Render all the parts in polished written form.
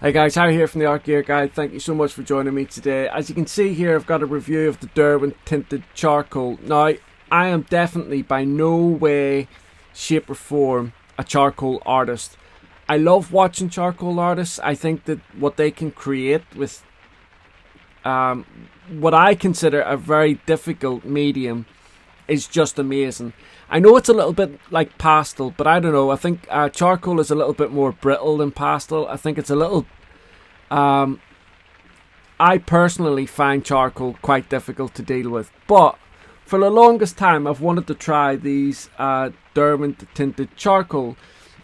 Hey guys, Harry here from the Art Gear Guide. Thank you so much for joining me today. As you can see here, I've got a review of the Derwent Tinted Charcoal. Now, I am definitely by no way, shape or form a charcoal artist. I love watching charcoal artists. I think that what they can create with what I consider a very difficult medium is just amazing. I know it's a little bit like pastel, but I don't know. I think charcoal is a little bit more brittle than pastel. I think it's a little... I personally find charcoal quite difficult to deal with. But for the longest time, I've wanted to try these Derwent Tinted Charcoal.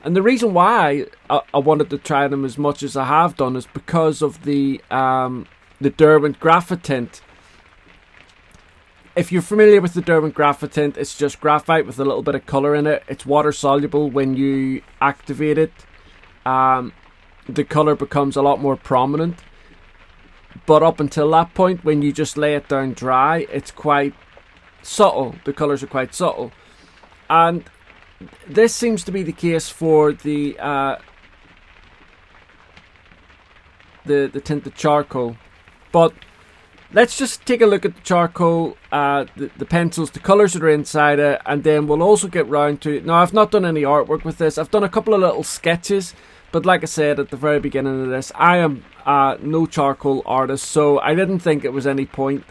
And the reason why I wanted to try them as much as I have done is because of the Derwent Graphitint. If you're familiar with the Derwent Graphitint, it's just graphite with a little bit of colour in it. It's water soluble. When you activate it, the colour becomes a lot more prominent. But up until that point, when you just lay it down dry, it's quite subtle. The colours are quite subtle. And this seems to be the case for the tinted charcoal. But let's just take a look at the charcoal, the pencils, the colours that are inside it, and then we'll also get round to... Now, I've not done any artwork with this. I've done a couple of little sketches, but like I said at the very beginning of this, I am no charcoal artist, so I didn't think it was any point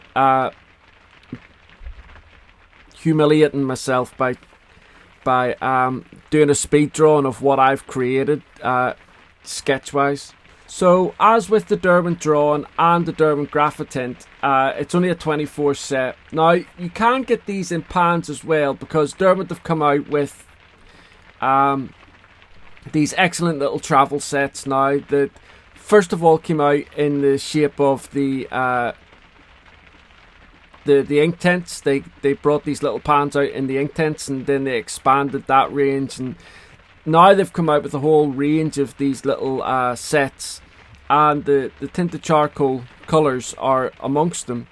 humiliating myself by doing a speed drawing of what I've created sketch-wise. So, as with the Derwent drawing and the Derwent Graphitint, it's only a 24 set. Now, you can get these in pans as well, because Derwent have come out with these excellent little travel sets now that first of all came out in the shape of the ink tents. They brought these little pans out in the ink tents, and then they expanded that range, and now they've come out with a whole range of these little sets, and the tinted charcoal colours are amongst them.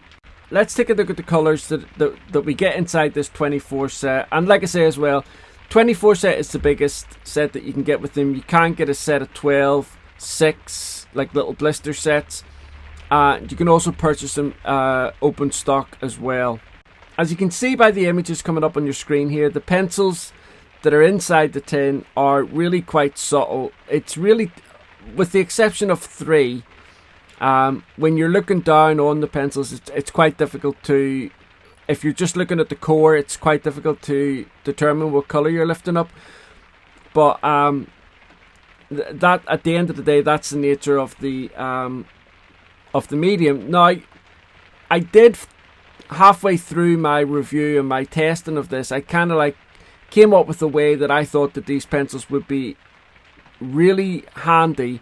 Let's take a look at the colours that we get inside this 24 set. And like I say as well, 24 set is the biggest set that you can get with them. You can't get a set of 12, 6, like little blister sets. You can also purchase them open stock as well. As you can see by the images coming up on your screen here, the pencils that are inside the tin are really quite subtle. It's really, with the exception of 3, when you're looking down on the pencils, it's quite difficult to, if you're just looking at the core, it's quite difficult to determine what colour you're lifting up. But that, at the end of the day, that's the nature of the medium. Now, I did, halfway through my review and my testing of this, I kind of like came up with a way that I thought that these pencils would be really handy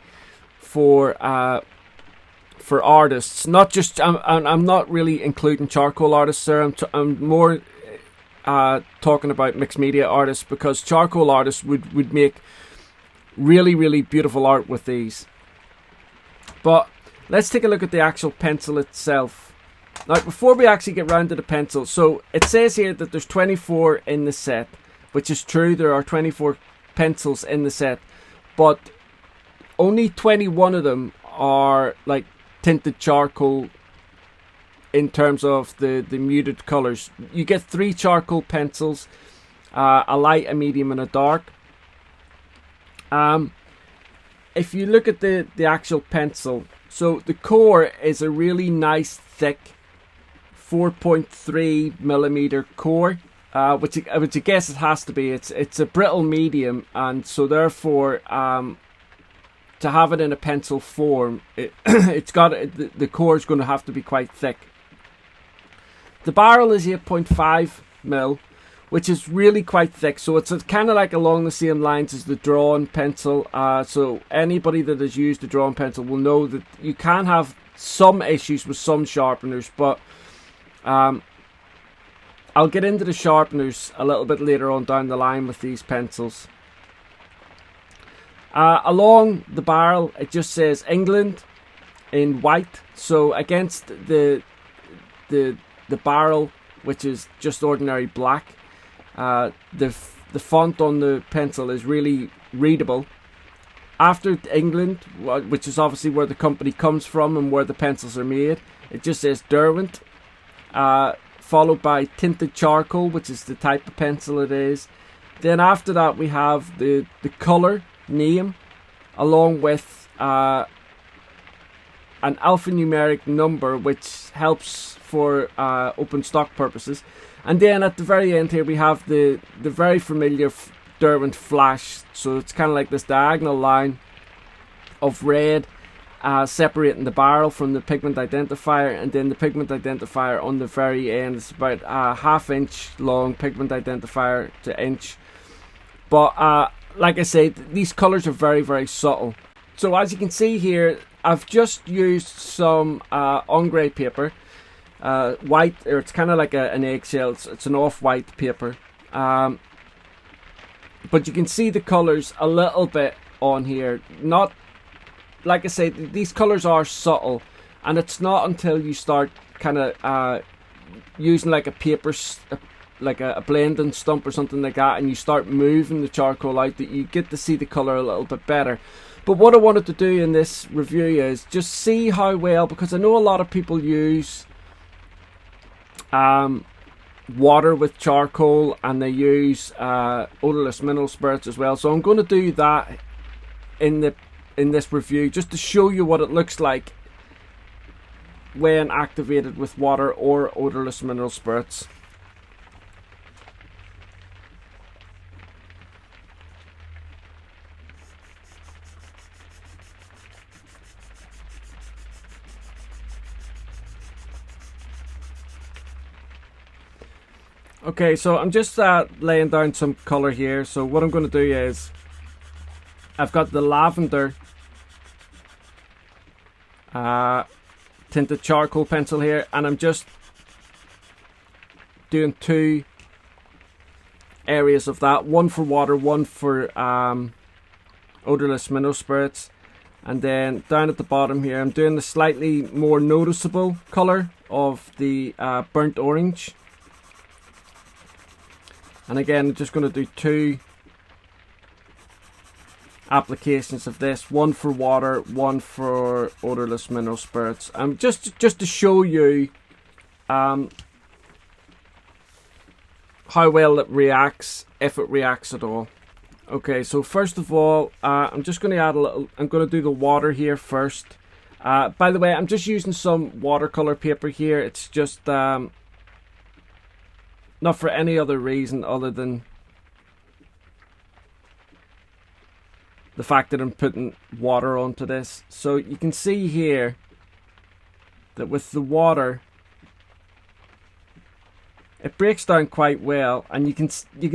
for artists. Not just, I'm not really including charcoal artists there. I'm more talking about mixed media artists, because charcoal artists would make really, really beautiful art with these. But let's take a look at the actual pencil itself. Now, before we actually get round to the pencil, so it says here that there's 24 in the set, which is true. There are 24 pencils in the set, but only 21 of them are like tinted charcoal in terms of the muted colours. You get 3 charcoal pencils, a light, a medium and a dark. If you look at the actual pencil, so the core is a really nice thick 4.3 millimeter core, which I guess it has to be. It's a brittle medium, and so therefore to have it in a pencil form, the core is going to have to be quite thick. The barrel is 8.5 mil, which is really quite thick, so it's kind of like along the same lines as the drawn pencil. So anybody that has used a drawn pencil will know that you can have some issues with some sharpeners, but I'll get into the sharpeners a little bit later on down the line with these pencils. Along the barrel, it just says England in white. So against the barrel, which is just ordinary black, the font on the pencil is really readable. after England, which is obviously where the company comes from and where the pencils are made, it just says Derwent, followed by Tinted Charcoal, which is the type of pencil it is. Then after that we have the colour name, along with an alphanumeric number, which helps for open stock purposes. And then at the very end here we have the very familiar Derwent flash. So it's kind of like this diagonal line of red separating the barrel from the pigment identifier, and then the pigment identifier on the very end is about a ½ inch long pigment identifier to inch. But like I say, these colours are very, very subtle. So as you can see here, I've just used some ombre paper, white, or it's kind of like an eggshell. It's an off-white paper. But you can see the colours a little bit on here. Not, like I say, these colours are subtle, and it's not until you start kind of using like a paper, like a blending stump or something like that, and you start moving the charcoal out, that you get to see the colour a little bit better. But what I wanted to do in this review is just see how well, because I know a lot of people use water with charcoal, and they use odorless mineral spirits as well. So I'm going to do that in this review, just to show you what it looks like when activated with water or odorless mineral spirits. Okay, so I'm just laying down some colour here. So what I'm going to do is, I've got the lavender tinted charcoal pencil here, and I'm just doing two areas of that, one for water, one for odorless mineral spirits. And then down at the bottom here, I'm doing the slightly more noticeable colour of the burnt orange. And again, I'm just going to do two applications of this, one for water, one for odorless mineral spirits. Just to show you how well it reacts, if it reacts at all. Okay, so first of all, I'm just going to add a little. I'm going to do the water here first. By the way, I'm just using some watercolor paper here. It's just not for any other reason other than the fact that I'm putting water onto this. So you can see here that with the water, it breaks down quite well, and you can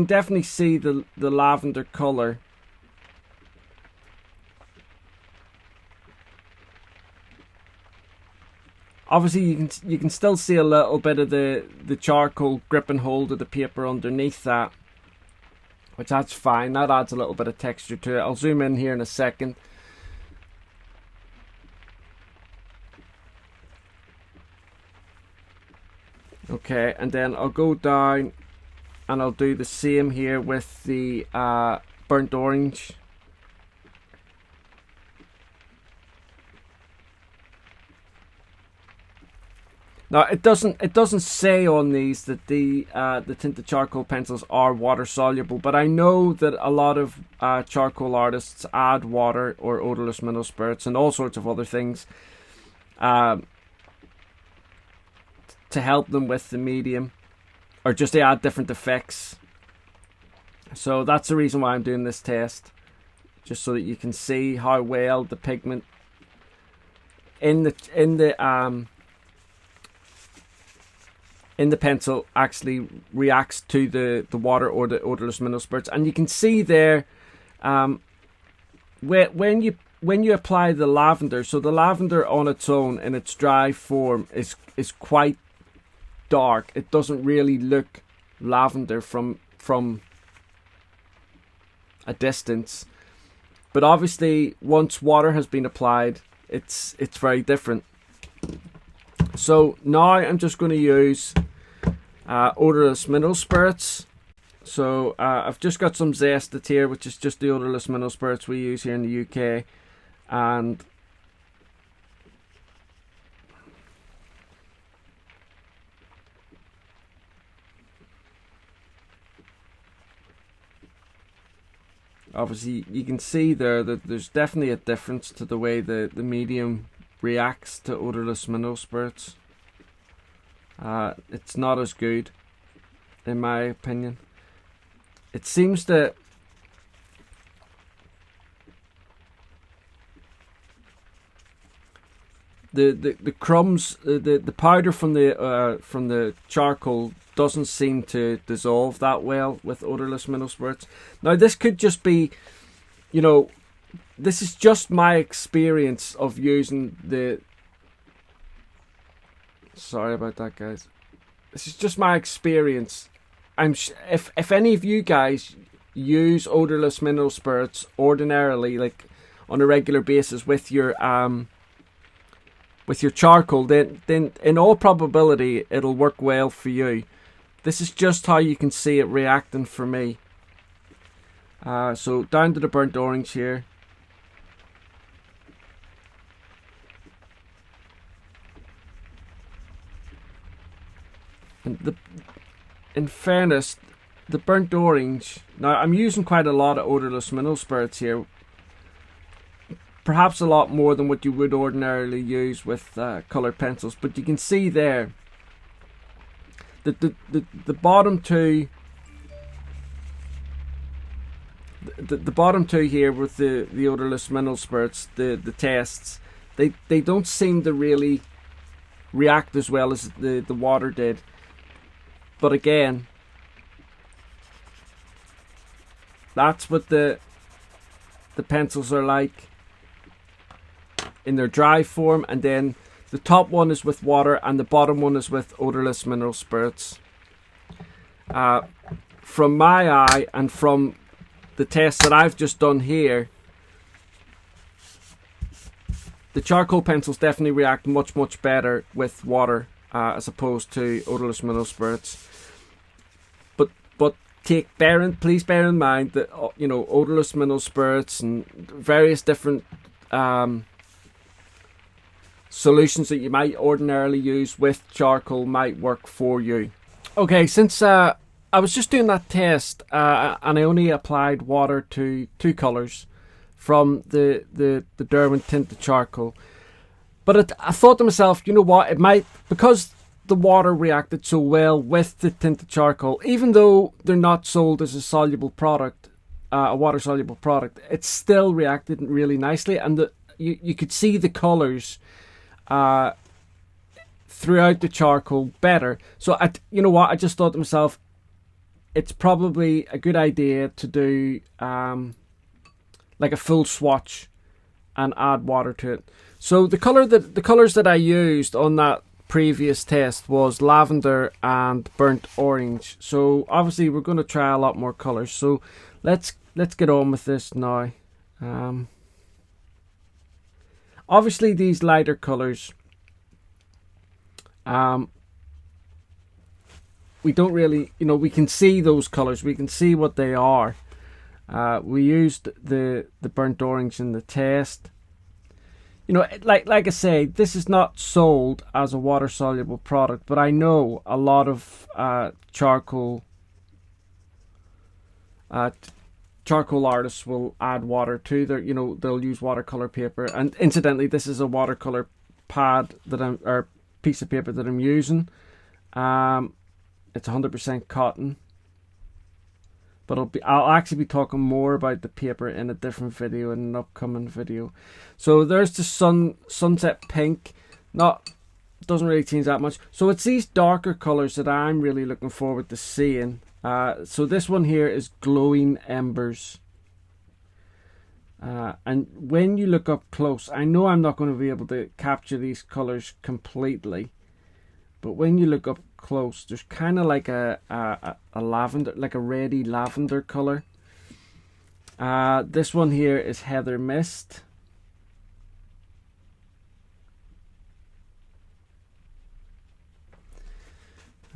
definitely see the lavender color. Obviously, you can still see a little bit of the charcoal gripping hold of the paper underneath that, which that's fine. That adds a little bit of texture to it. I'll zoom in here in a second. Okay, and then I'll go down and I'll do the same here with the burnt orange. Now it doesn't say on these that the tinted charcoal pencils are water soluble, but I know that a lot of charcoal artists add water or odorless mineral spirits and all sorts of other things to help them with the medium, or just to add different effects. So that's the reason why I'm doing this test, just so that you can see how well the pigment in the pencil actually reacts to the water or the odorless mineral spirits. And you can see there when you apply the lavender, so the lavender on its own in its dry form is quite dark. It doesn't really look lavender from a distance, but obviously once water has been applied, it's very different. So now I'm just going to use odorless mineral spirits. So I've just got some Zested here, which is just the odorless mineral spirits we use here in the UK, and obviously you can see there that there's definitely a difference to the way the medium reacts to odorless mineral spirits. It's not as good, in my opinion. It seems that the crumbs, the powder from the charcoal doesn't seem to dissolve that well with odorless mineral spirits. Now this could just be, you know, this is just my experience of using the. Sorry about that, guys. This is just my experience. If any of you guys use odorless mineral spirits ordinarily, like on a regular basis with your charcoal, then in all probability it'll work well for you. This is just how you can see it reacting for me. So down to the burnt orange here. And in fairness, the burnt orange, now I'm using quite a lot of odorless mineral spirits here, perhaps a lot more than what you would ordinarily use with coloured pencils, but you can see there that the bottom two, the bottom two here with the odorless mineral spirits, the tests, they don't seem to really react as well as the water did. But again, that's what the pencils are like in their dry form, and then the top one is with water and the bottom one is with odorless mineral spirits. From my eye and from the test that I've just done here, the charcoal pencils definitely react much better with water as opposed to odorless mineral spirits. But please bear in mind that, you know, odorless mineral spirits and various different solutions that you might ordinarily use with charcoal might work for you. Okay, since I was just doing that test and I only applied water to 2 colours from the Derwent Tinted Charcoal, but I thought to myself, you know what, it might, because the water reacted so well with the tinted charcoal, even though they're not sold as a soluble product, a water soluble product, it still reacted really nicely, and you could see the colours throughout the charcoal better. So you know what, I just thought to myself, it's probably a good idea to do like a full swatch and add water to it. So the colours that I used on that previous test was lavender and burnt orange. So obviously we're going to try a lot more colours. So let's get on with this now. Obviously these lighter colours, we don't really, you know, we can see those colours, we can see what they are. We used the burnt orange in the test. You know, like I say, this is not sold as a water soluble product, but I know a lot of charcoal artists will add water to their, you know, they'll use watercolor paper. And incidentally, this is a watercolor pad or piece of paper that I'm using. It's 100% cotton. But I'll actually be talking more about the paper in a different video, in an upcoming video. So there's the sunset pink. Doesn't really change that much. So it's these darker colours that I'm really looking forward to seeing. So this one here is glowing embers. And when you look up close, I know I'm not going to be able to capture these colours completely, but when you look up close, there's kind of like a lavender, like a reddy lavender colour. This one here is heather mist.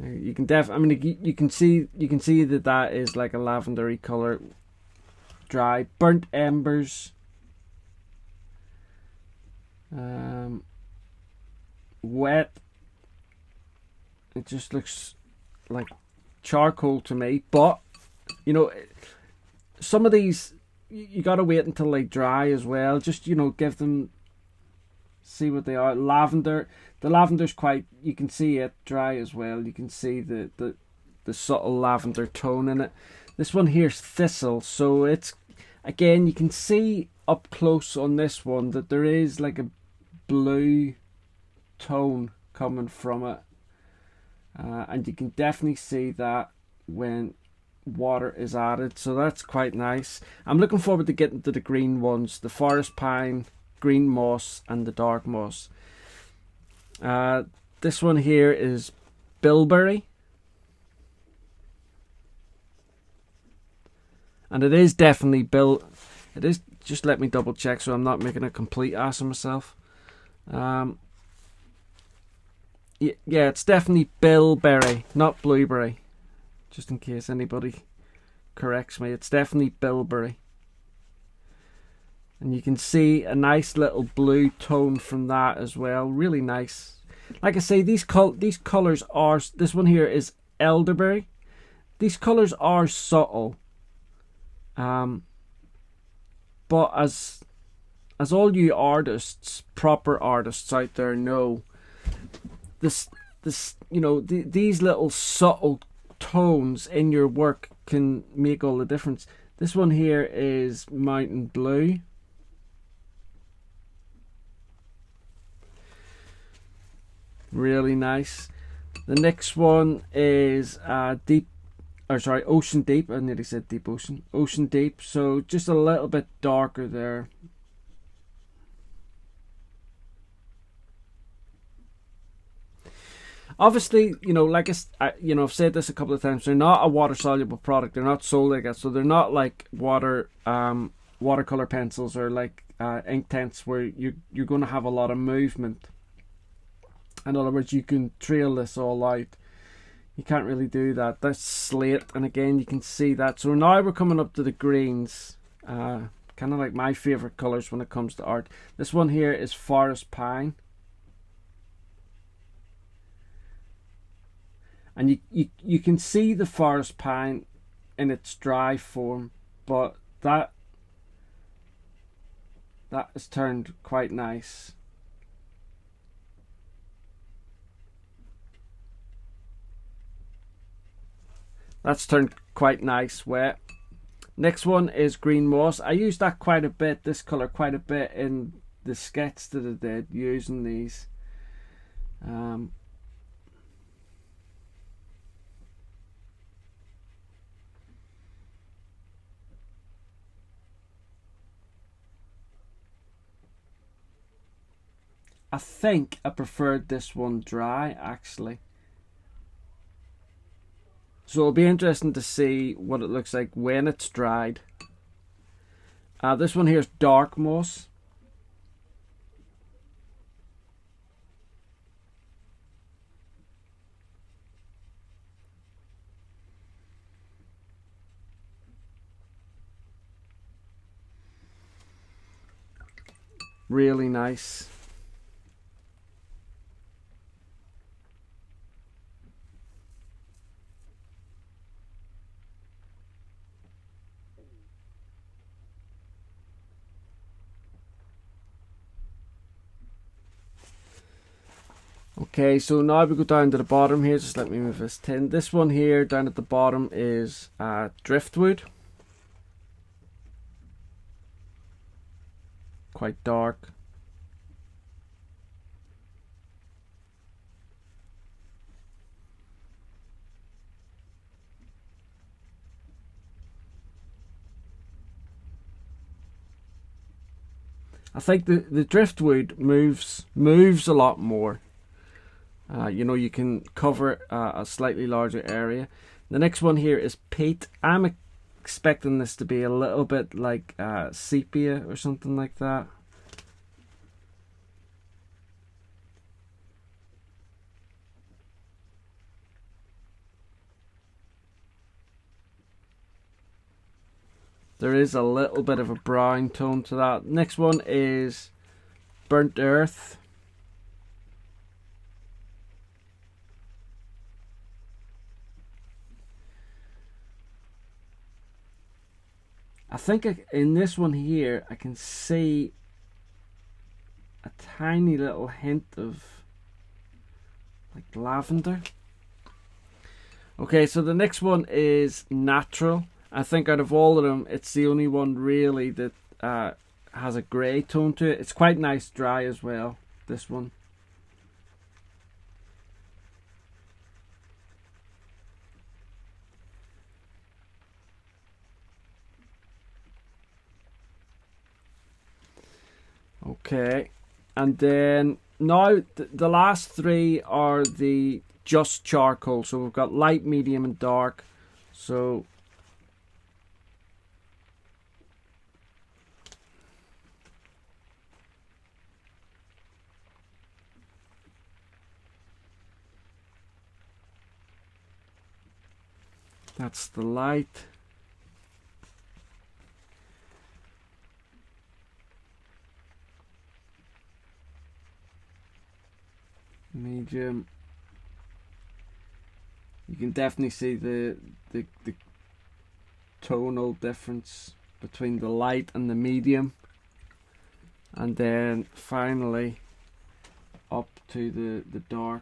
You can I mean, you can see that that is like a lavendery color. Dry, burnt embers. Wet. It just looks like charcoal to me, but you know, some of these you gotta wait until they dry as well. Just, you know, give them, see what they are. Lavender, the lavender's quite, you can see it dry as well. You can see the subtle lavender tone in it. This one here's thistle, so it's, again, you can see up close on this one that there is like a blue tone coming from it, and you can definitely see that when water is added, so that's quite nice. I'm looking forward to getting to the green ones, the forest pine, green moss, and the dark moss. This one here is bilberry, and it is definitely it is, just let me double check so I'm not making a complete ass of myself. Yeah, it's definitely bilberry, not blueberry. Just in case anybody corrects me, it's definitely bilberry. And you can see a nice little blue tone from that as well. Really nice. Like I say, these colors are, this one here is elderberry. These colors are subtle. But as all you artists, proper artists out there know, this you know, these little subtle tones in your work can make all the difference. This one here is mountain blue. Really nice. The next one is ocean deep. I nearly said deep ocean. Ocean deep, so just a little bit darker there. Obviously, you know, like I've said this a couple of times, they're not a water soluble product. They're not sold like that, so they're not like watercolor pencils or like ink tints where you're going to have a lot of movement. In other words, you can trail this all out. You can't really do that. That's slate, and again, you can see that. So now we're coming up to the greens, kind of like my favorite colors when it comes to art. This one here is forest pine. And you can see the forest pine in its dry form, but that has turned quite nice. That's turned quite nice wet. Next one is green moss. I used that quite a bit, this colour quite a bit in the sketch that I did using these. I think I preferred this one dry, actually. So it'll be interesting to see what it looks like when it's dried. This one here is dark moss. Really nice. Okay, so now we go down to the bottom here. Just let me move this tin. This one here down at the bottom is driftwood. Quite dark. I think the driftwood moves a lot more. You know, you can cover a slightly larger area. The next one here is peat. I'm expecting this to be a little bit like sepia or something like that. There is a little bit of a brown tone to that. Next one is Burnt Earth. I think in this one here I can see a tiny little hint of like lavender. Okay, so the next one is Natural. I think out of all of them, it's the only one really that has a grey tone to it. It's quite nice dry as well, this one. Okay, and then now the last three are the just charcoal. So we've got light, medium and dark. So that's the light. Medium. You can definitely see the tonal difference between the light and the medium, and then finally up to the dark.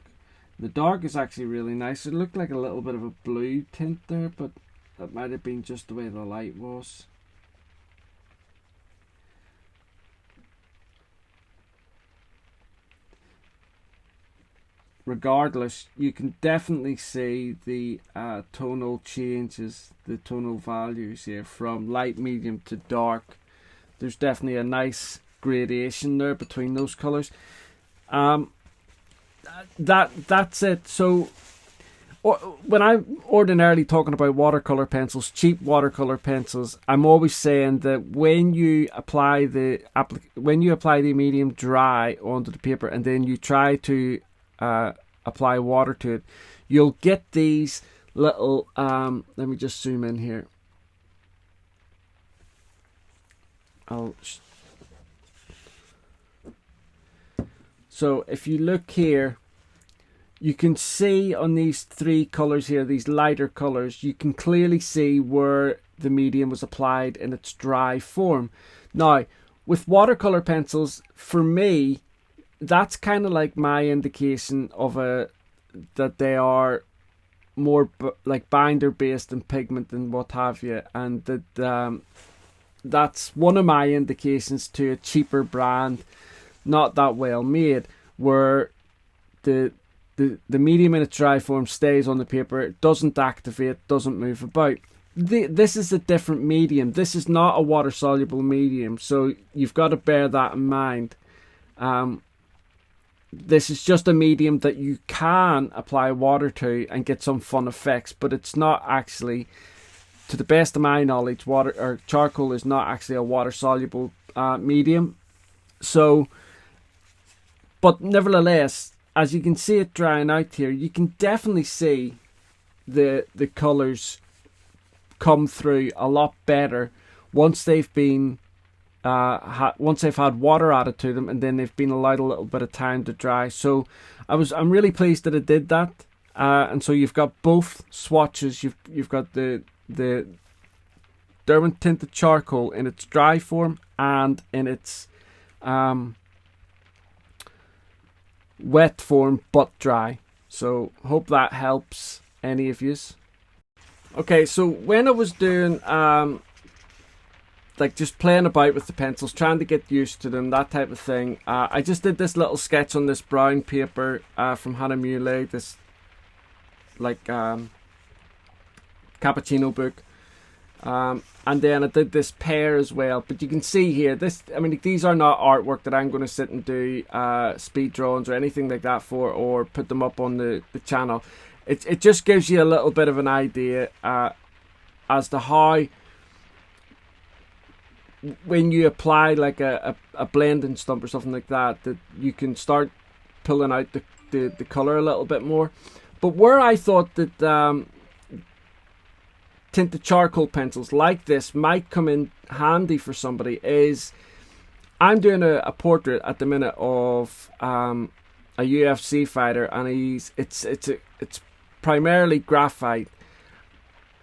The dark is actually really nice. It looked like a little bit of a blue tint there, but that might have been just the way the light was. Regardless, you can definitely see the tonal changes, the tonal values here from light, medium to dark. There's definitely a nice gradation there between those colors. That's it. So when I'm ordinarily talking about watercolor pencils, cheap watercolor pencils, I'm always saying that when you apply the medium dry onto the paper and then you try to apply water to it, you'll get these little let me just zoom in here. So if you look here, you can see on these three colors here, these lighter colors, you can clearly see where the medium was applied in its dry form. Now with watercolor pencils, for me, that's kind of like my indication of that they are more like binder based and pigment and what have you, and that that's one of my indications to a cheaper brand, not that well made, where the medium in its dry form stays on the paper, it doesn't activate, doesn't move about. This is a different medium. This is not a water soluble medium, so you've got to bear that in mind. This is just a medium that you can apply water to and get some fun effects, but it's not actually, to the best of my knowledge, charcoal is not actually a water soluble medium. So, but nevertheless, as you can see it drying out here, you can definitely see the colors come through a lot better once they've been once they've had water added to them and then they've been allowed a little bit of time to dry. So I'm really pleased that it did that. And so you've got both swatches. You've got the Derwent Tinted Charcoal in its dry form and in its wet form but dry. So hope that helps any of yous. Okay, so when I was doing like just playing about with the pencils, trying to get used to them, that type of thing, I just did this little sketch on this brown paper from Hannah Muley, this like cappuccino book, and then I did this pear as well. But you can see here, these are not artwork that I'm going to sit and do speed drawings or anything like that for, or put them up on the channel. It just gives you a little bit of an idea as to how, when you apply like a blending stump or something like that, that you can start pulling out the colour a little bit more. But where I thought that tinted charcoal pencils like this might come in handy for somebody is I'm doing a portrait at the minute of a UFC fighter, and it's primarily graphite,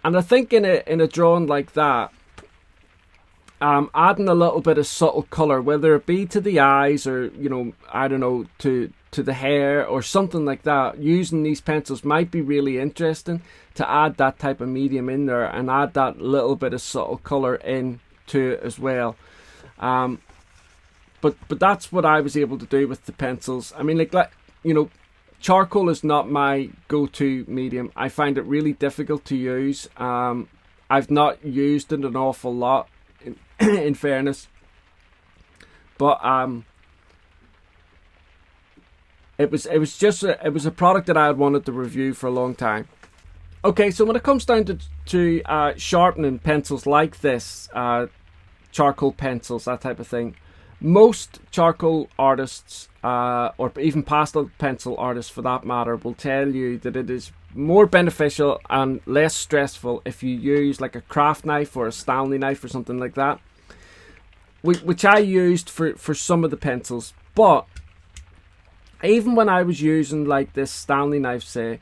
and I think in a drawing like that, adding a little bit of subtle color, whether it be to the eyes or, you know, I don't know, to the hair or something like that, using these pencils might be really interesting to add that type of medium in there and add that little bit of subtle color in to it as well. But that's what I was able to do with the pencils. I mean, like you know, charcoal is not my go-to medium. I find it really difficult to use. I've not used it an awful lot, in fairness, but it was a product that I had wanted to review for a long time. Okay, so when it comes down to sharpening pencils like this, charcoal pencils, that type of thing, most charcoal artists, or even pastel pencil artists for that matter, will tell you that it is more beneficial and less stressful if you use like a craft knife or a Stanley knife or something like that, which I used for some of the pencils. But even when I was using like this Stanley knife, say,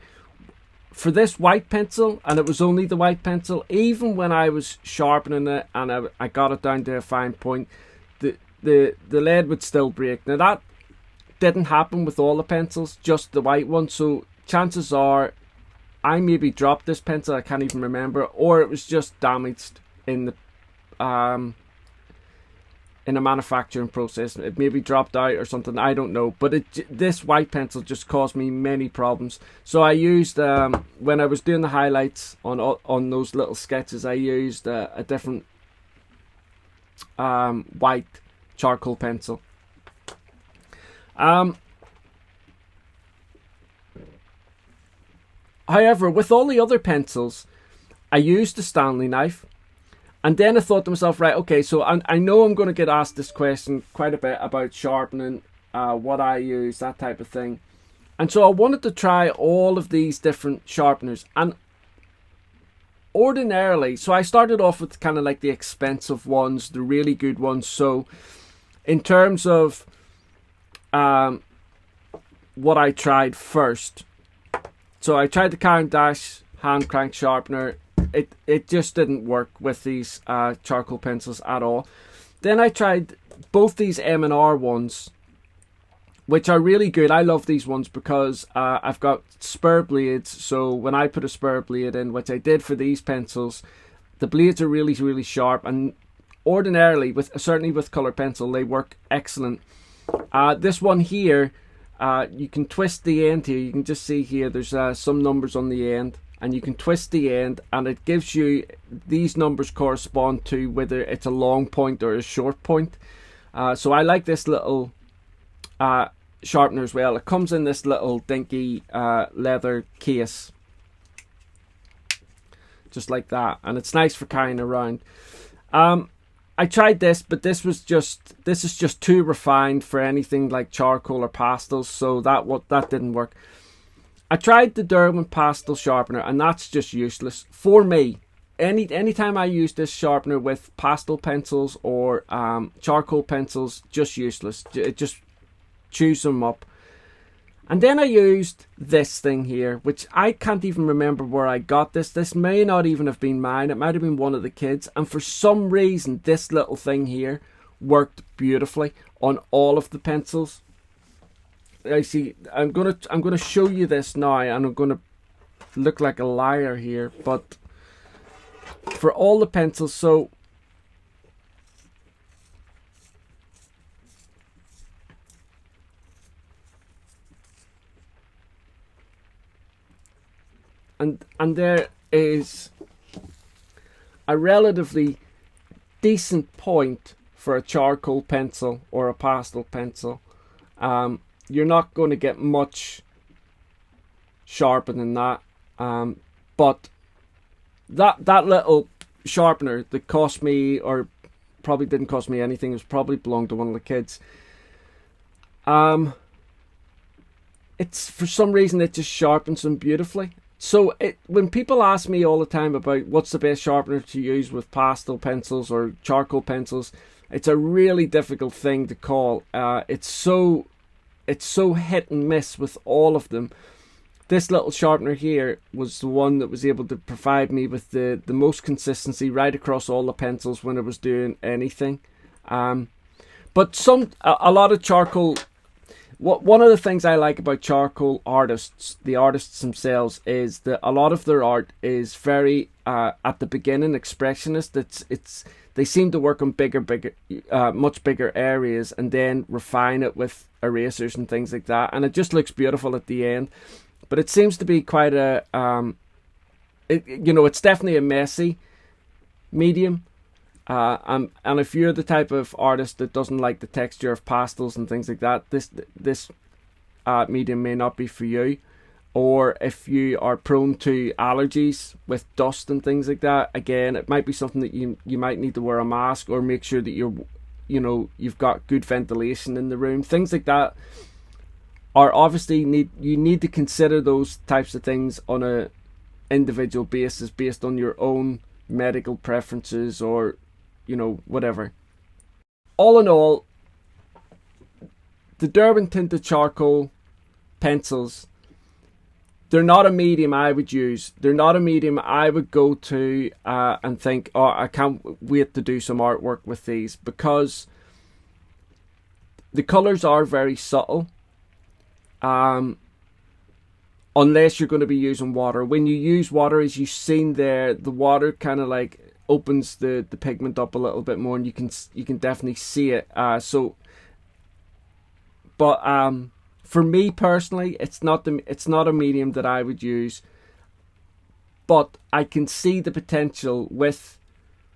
for this white pencil, and it was only the white pencil, even when I was sharpening it and I got it down to a fine point, the lead would still break. Now that didn't happen with all the pencils, just the white one, so chances are I maybe dropped this pencil, I can't even remember, or it was just damaged in the in a manufacturing process. It maybe dropped out or something, I don't know. But this white pencil just caused me many problems. So I used, when I was doing the highlights on those little sketches, I used a different white charcoal pencil. However, with all the other pencils, I used the Stanley knife. And then I thought to myself, right, okay, so I know I'm going to get asked this question quite a bit about sharpening, what I use, that type of thing. And so I wanted to try all of these different sharpeners. And ordinarily, so I started off with kind of like the expensive ones, the really good ones. So in terms of what I tried first, so I tried the Caran d'Ache hand crank sharpener. It just didn't work with these charcoal pencils at all. Then I tried both these M&R ones, which are really good. I love these ones because I've got spur blades. So when I put a spur blade in, which I did for these pencils, the blades are really, really sharp. And ordinarily, certainly with colour pencil, they work excellent. This one here, you can twist the end here. You can just see here, there's some numbers on the end. And you can twist the end, and it gives you, these numbers correspond to whether it's a long point or a short point. So I like this little sharpener as well. It comes in this little dinky leather case, just like that, and it's nice for carrying around. I tried this, but this is just too refined for anything like charcoal or pastels, so that didn't work. I tried the Derwent pastel sharpener, and that's just useless for me. Anytime I use this sharpener with pastel pencils or charcoal pencils, just useless. It just chews them up. And then I used this thing here, which I can't even remember where I got this. This may not even have been mine. It might have been one of the kids. And for some reason, this little thing here worked beautifully on all of the pencils. I see. I'm gonna show you this now, and I'm gonna look like a liar here, but for all the pencils, so and there is a relatively decent point for a charcoal pencil or a pastel pencil. You're not going to get much sharper than that, but that little sharpener that cost me, or probably didn't cost me anything, it was probably belonged to one of the kids. It's, for some reason, it just sharpens them beautifully. So when people ask me all the time about what's the best sharpener to use with pastel pencils or charcoal pencils, it's a really difficult thing to call. It's so hit and miss with all of them. This little sharpener here was the one that was able to provide me with the most consistency right across all the pencils when I was doing anything. But a lot of charcoal. One of the things I like about charcoal artists, the artists themselves, is that a lot of their art is very at the beginning expressionist. They seem to work on much bigger areas and then refine it with erasers and things like that, and it just looks beautiful at the end. But it seems to be quite a it's definitely a messy medium. And if you're the type of artist that doesn't like the texture of pastels and things like that, this medium may not be for you. Or if you are prone to allergies with dust and things like that, again, it might be something that you might need to wear a mask or make sure that you've got good ventilation in the room. Things like that are obviously you need to consider those types of things on a individual basis based on your own medical preferences or whatever. All in all, the Derwent Tinted Charcoal Pencils, they're not a medium I would use. They're not a medium I would go to and think, oh, I can't wait to do some artwork with these, because the colours are very subtle. Unless you're going to be using water. When you use water, as you've seen there, the water kind of like opens the pigment up a little bit more, and you can definitely see it. For me personally, it's not a medium that I would use, but I can see the potential with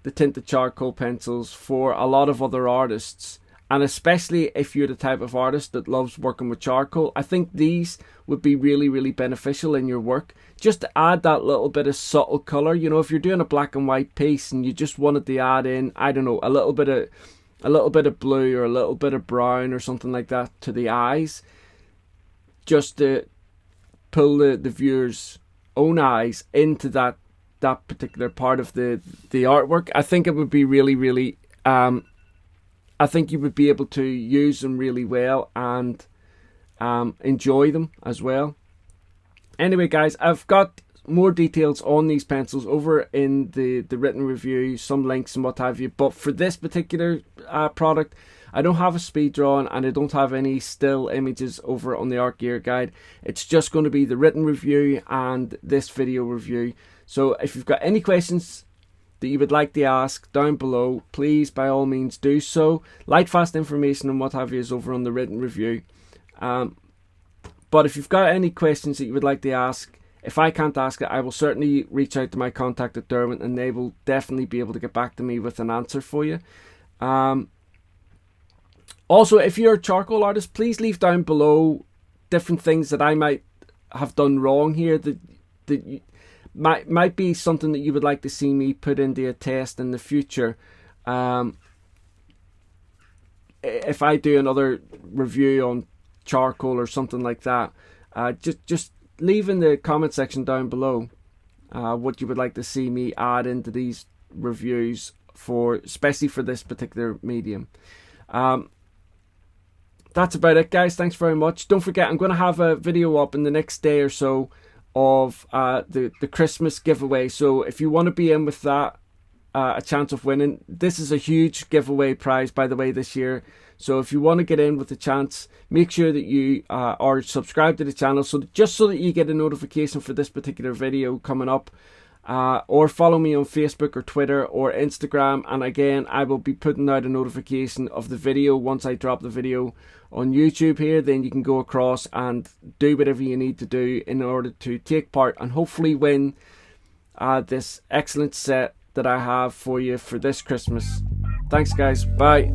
the tinted charcoal pencils for a lot of other artists. And especially if you're the type of artist that loves working with charcoal, I think these would be really, really beneficial in your work. Just to add that little bit of subtle colour. If you're doing a black and white piece and you just wanted to add in, I don't know, a little bit of blue or a little bit of brown or something like that to the eyes, just to pull the viewer's own eyes into that particular part of the artwork, I think it would be really, really... I think you would be able to use them really well and enjoy them as well. Anyway, guys, I've got more details on these pencils over in the written review, some links and what have you. But for this particular product, I don't have a speed drawing and I don't have any still images over on the Art Gear Guide. It's just going to be the written review and this video review. So if you've got any questions that you would like to ask down below, please by all means do so. Lightfast information and what have you is over on the written review. But if you've got any questions that you would like to ask, if I can't ask it, I will certainly reach out to my contact at Derwent and they will definitely be able to get back to me with an answer for you. Also, if you're a charcoal artist, please leave down below different things that I might have done wrong here that might be something that you would like to see me put into a test in the future. If I do another review on charcoal or something like that, just leave in the comment section down below what you would like to see me add into these reviews, especially for this particular medium. That's about it, guys. Thanks very much. Don't forget, I'm going to have a video up in the next day or so of the Christmas giveaway. So if you want to be in with that, a chance of winning, this is a huge giveaway prize, by the way, this year. So if you want to get in with a chance, make sure that you are subscribed to the channel, so that you get a notification for this particular video coming up. Or follow me on Facebook or Twitter or Instagram, and again, I will be putting out a notification of the video once I drop the video on YouTube here. Then you can go across and do whatever you need to do in order to take part and hopefully win this excellent set that I have for you for this Christmas. Thanks, guys. Bye.